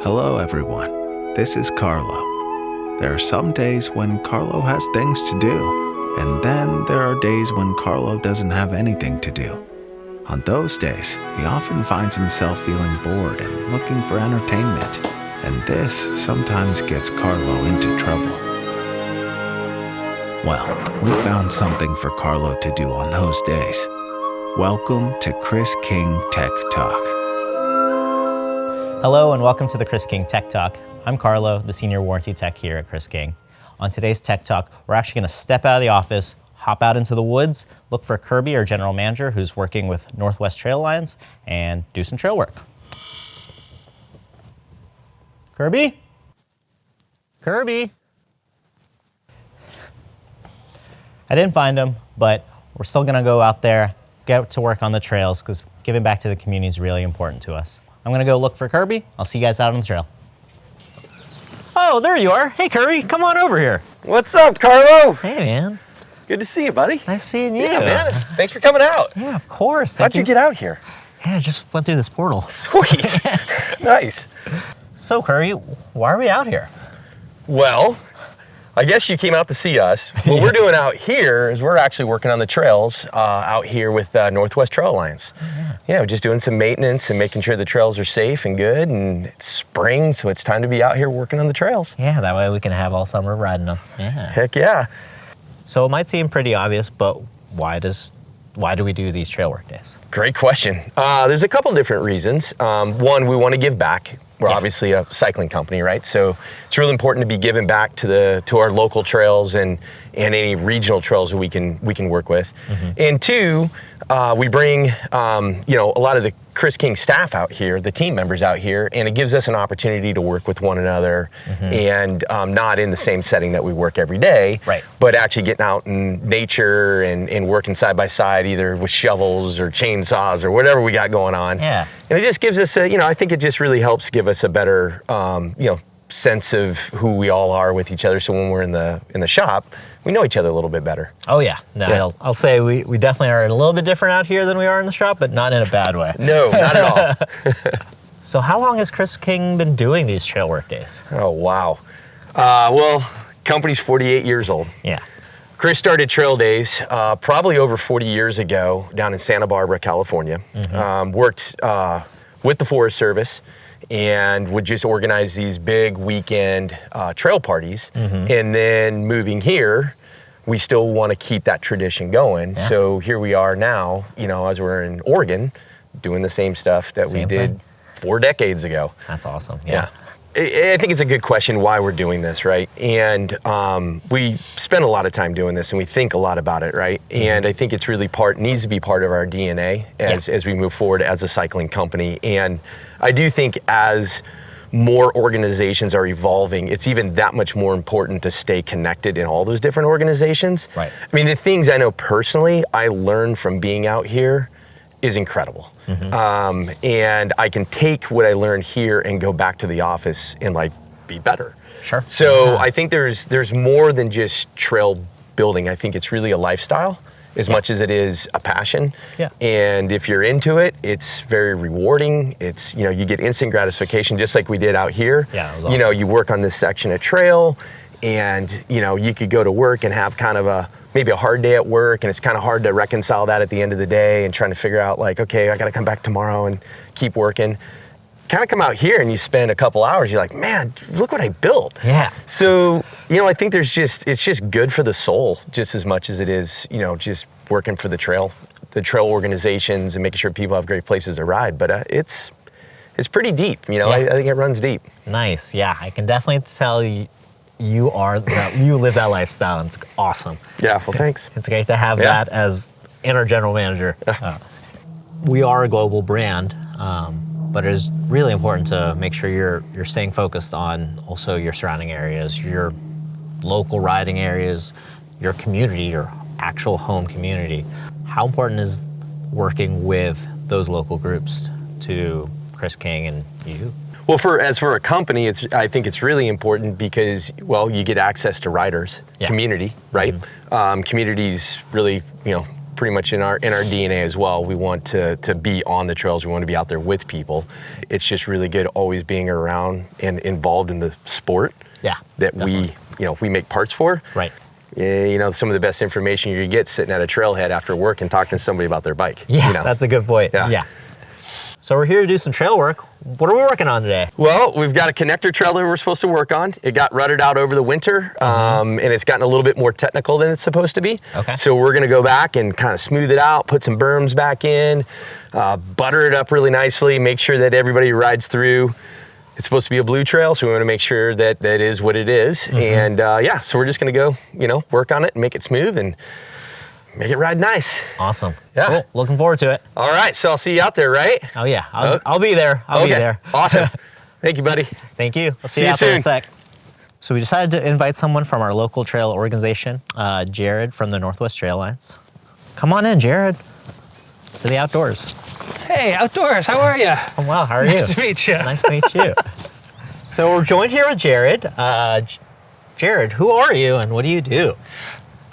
Hello everyone, this is Carlo. There are some days when Carlo has things to do, and then there are days when Carlo doesn't have anything to do. On those days, he often finds himself feeling bored and looking for entertainment, and this sometimes gets Carlo into trouble. Well, we found something for Carlo to do on those days. Welcome to Chris King Tech Talk. Hello and welcome to the Chris King Tech Talk. I'm Carlo, the Senior Warranty Tech here at Chris King. On today's Tech Talk, we're actually going to step out of the office, hop out into the woods, look for Kirby, our General Manager, who's working with Northwest Traill Alliance, and do some trail work. Kirby? Kirby? I didn't find him, but we're still going to go out there, get to work on the trails, because giving back to the community is really important to us. I'm gonna go look for Kirby. I'll see you guys out on the trail. Oh, there you are. Hey, Kirby, come on over here. What's up, Carlo? Hey, man. Good to see you, buddy. Nice seeing you. Yeah, man. Thanks for coming out. Yeah, of course. How'd you get out here? Yeah, I just went through this portal. Sweet. Nice. So, Kirby, why are we out here? Well, I guess you came out to see us. What we're doing out here is we're actually working on the trails out here with Northwest Traill Alliance. Yeah, we're just doing some maintenance and making sure the trails are safe and good, and it's spring, so it's time to be out here working on the trails. Yeah, that way we can have all summer riding them. Yeah. Heck yeah. So it might seem pretty obvious, but why do we do these trail work days? Great question. There's a couple different reasons. One, we want to give back. We're obviously a cycling company, right? So it's really important to be giving back to our local trails and any regional trails that we can work with. Mm-hmm. And two, we bring a lot of the Chris King staff out here, the team members out here, and it gives us an opportunity to work with one another, and not in the same setting that we work every day, right, but actually getting out in nature and working side by side, either with shovels or chainsaws or whatever we got going on. Yeah. And it just gives us I think it just really helps give us a better, sense of who we all are with each other. So when we're in the shop, we know each other a little bit better. Oh yeah. No, yeah. I'll say we definitely are a little bit different out here than we are in the shop, but not in a bad way. No, not at all. So how long has Chris King been doing these trail work days? Oh, wow. Well, company's 48 years old. Yeah. Chris started Trail Days probably over 40 years ago down in Santa Barbara, California. Worked with the Forest Service and would just organize these big weekend trail parties. And then moving here, we still want to keep that tradition going. Yeah. So here we are now, as we're in Oregon, doing the same stuff that we did 4 decades ago. That's awesome. Yeah. I think it's a good question why we're doing this, right? And we spend a lot of time doing this, and we think a lot about it, right? And I think it's really needs to be part of our DNA as we move forward as a cycling company. And I do think as more organizations are evolving, it's even that much more important to stay connected in all those different organizations. Right. I mean, the things I know personally I learned from being out here is incredible. And I can take what I learned here and go back to the office and be better. Sure. So I think there's more than just trail building. I think it's really a lifestyle as much as it is a passion. Yeah. And if you're into it, it's very rewarding. It's, you get instant gratification just like we did out here. Yeah, it was awesome. You work on this section of trail and, you could go to work and have kind of maybe a hard day at work, and it's kind of hard to reconcile that at the end of the day and trying to figure out okay, I got to come back tomorrow and keep working. Kind of come out here and you spend a couple hours, you're like, man, look what I built. Yeah. So, I think it's just good for the soul just as much as it is, just working for the trail organizations and making sure people have great places to ride. But it's pretty deep, I think it runs deep. Nice. Yeah, I can definitely tell you live that lifestyle, and it's awesome. Yeah, well, thanks. It's great to have that as in our general manager. We are a global brand, but it is really important to make sure you're staying focused on also your surrounding areas, your local riding areas, your community, your actual home community. How important is working with those local groups to Chris King and you? Well, for a company, I think it's really important because, you get access to riders, community, right? Community's really, pretty much in our DNA as well. We want to be on the trails. We want to be out there with people. It's just really good always being around and involved in the sport. Yeah, that definitely. we make parts for. Right. Some of the best information you get sitting at a trailhead after work and talking to somebody about their bike. Yeah, that's a good point. Yeah. So we're here to do some trail work. What are we working on today? Well, we've got a connector trail that we're supposed to work on. It got rutted out over the winter, and it's gotten a little bit more technical than it's supposed to be. Okay. So we're going to go back and kind of smooth it out, put some berms back in, butter it up really nicely, make sure that everybody rides through. It's supposed to be a blue trail, so we want to make sure that that is what it is. And so we're just going to go, work on it and make it smooth and make it ride nice. Awesome. Yeah. Cool. Looking forward to it. All right, so I'll see you out there, right? Oh yeah, I'll be there. I'll be there. Awesome. Thank you, buddy. Thank you. I'll see See you you out there in a soon. sec. So we decided to invite someone from our local trail organization, Jared from the Northwest Traill Alliance. Come on in, Jared, to the outdoors. Hey, outdoors, how are you? I'm well. How are you? Nice to meet you. Nice to meet you. So we're joined here with Jared. Jared, who are you and what do you do?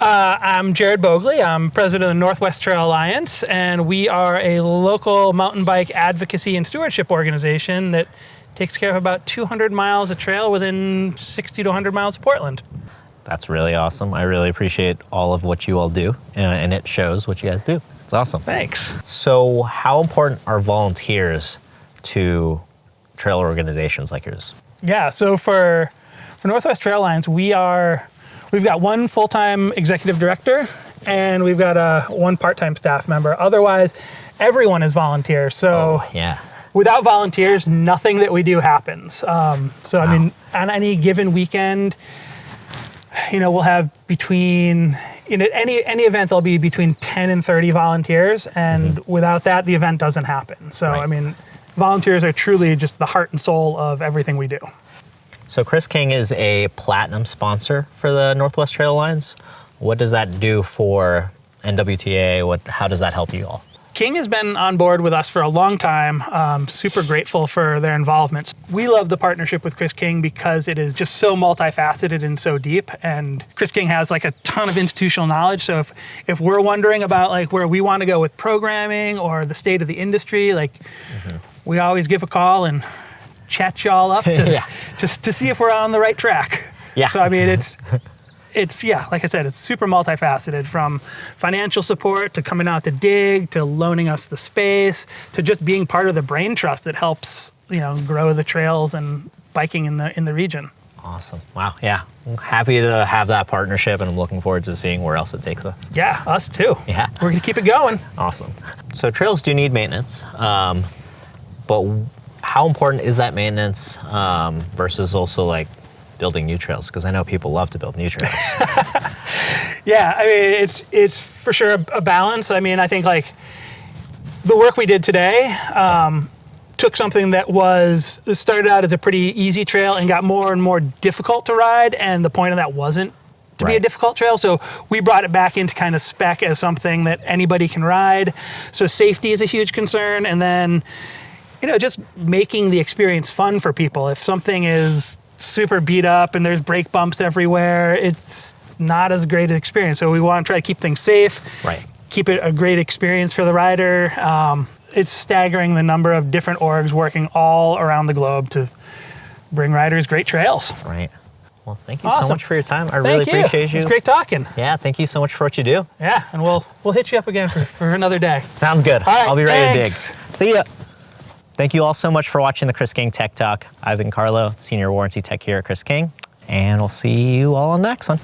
I'm Jared Bogley. I'm president of the Northwest Traill Alliance, and we are a local mountain bike advocacy and stewardship organization that takes care of about 200 miles of trail within 60 to 100 miles of Portland. That's really awesome. I really appreciate all of what you all do, and it shows what you guys do. It's awesome. Thanks. So how important are volunteers to trail organizations like yours? Yeah, so for Northwest Traill Alliance, we've got one full-time executive director, and we've got one part-time staff member. Otherwise, everyone is volunteers. So without volunteers, nothing that we do happens. I mean, on any given weekend, we'll have between, any event, there'll be between 10 and 30 volunteers, and without that, the event doesn't happen. So, I mean, volunteers are truly just the heart and soul of everything we do. So Chris King is a platinum sponsor for the Northwest Traill Alliance. What does that do for NWTA? How does that help you all? King has been on board with us for a long time. Super grateful for their involvement. We love the partnership with Chris King because it is just so multifaceted and so deep. And Chris King has like a ton of institutional knowledge. So if we're wondering about like where we want to go with programming or the state of the industry, we always give a call and chat y'all up to see if we're on the right track. Yeah. So I mean, it's like I said, it's super multifaceted, from financial support to coming out to dig to loaning us the space to just being part of the brain trust that helps grow the trails and biking in the region. Awesome. Wow. Yeah. I'm happy to have that partnership, and I'm looking forward to seeing where else it takes us. Yeah, us too. Yeah. We're going to keep it going. Awesome. So trails do need maintenance, but how important is that maintenance versus also like building new trails? Because I know people love to build new trails. Yeah, I mean, it's for sure a balance. I mean, I think like the work we did today took something that started out as a pretty easy trail and got more and more difficult to ride, and the point of that wasn't to be a difficult trail. So we brought it back into kind of spec as something that anybody can ride. So safety is a huge concern, and then just making the experience fun for people. If something is super beat up and there's brake bumps everywhere, it's not as great an experience. So we want to try to keep things safe, keep it a great experience for the rider. It's staggering the number of different orgs working all around the globe to bring riders great trails. Right. Well, thank you so much for your time. I really Thank you. appreciate you. It's great talking. Yeah, thank you so much for what you do. Yeah, and we'll hit you up again for another day. Sounds good. All right, I'll be ready thanks. to dig. See ya. Thank you all so much for watching the Chris King Tech Talk. I've been Carlo, Senior Warranty Tech here at Chris King, and we'll see you all on the next one.